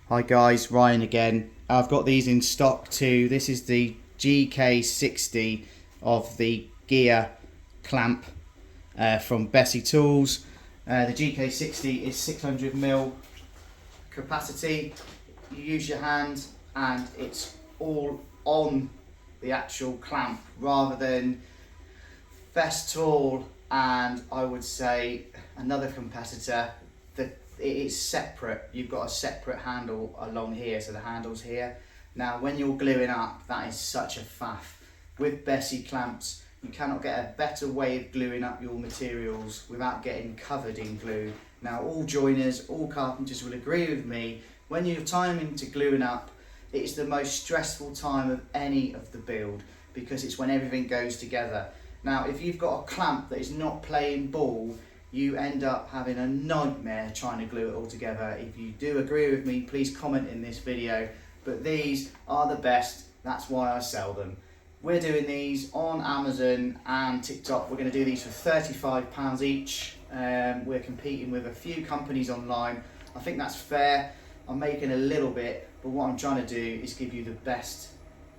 Hi guys, Ryan again. I've got these in stock too. This is the GK60 of the gear clamp from Bessy Tools. The GK60 is 600mm capacity. You use your hand and it's all on the actual clamp rather than Festool and I would say another competitor that it is separate. You've got a separate handle along here, so the handle's here. Now when you're gluing up, that is such a faff. With Bessy Clamps, you cannot get a better way of gluing up your materials without getting covered in glue. Now all joiners, all carpenters will agree with me, when you're timing to gluing up, it is the most stressful time of any of the build because it's when everything goes together. Now if you've got a clamp that is not playing ball, you end up having a nightmare trying to glue it all together. If you do agree with me, please comment in this video, but these are the best, that's why I sell them. We're doing these on Amazon and TikTok. We're going to do these for £35 each. We're competing with a few companies online. I think that's fair. I'm making a little bit, but what I'm trying to do is give you the best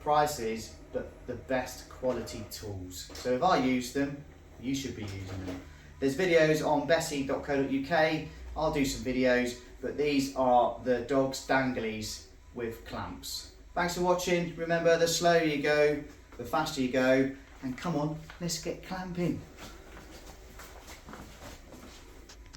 prices, but the best quality tools. So if I use them, you should be using them. There's videos on bessy.co.uk. I'll do some videos, but these are the dog's danglies with clamps. Thanks for watching. Remember, the slower you go, the faster you go, and come on, let's get clamping.